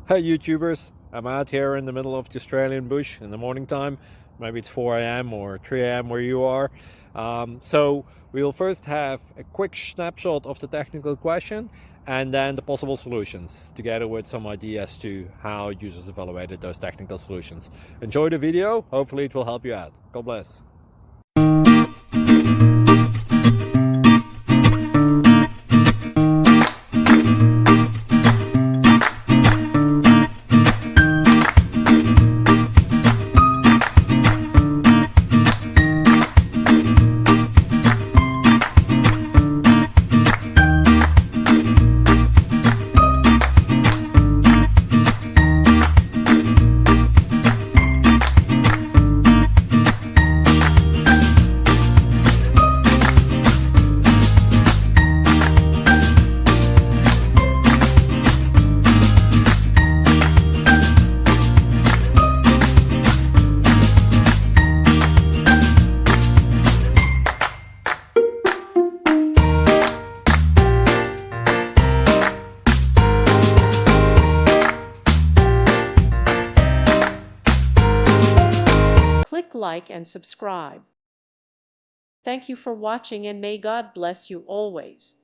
Hey YouTubers, I'm out here in the middle of the Australian bush in the morning time. Maybe it's 4 a.m. or 3 a.m. where you are. So we'll first have a quick snapshot of the technical question and then the possible solutions, together with some ideas to how users evaluated those technical solutions. Enjoy the video, hopefully it will help you out. God bless. Click like and subscribe. Thank you for watching, and may God bless you always.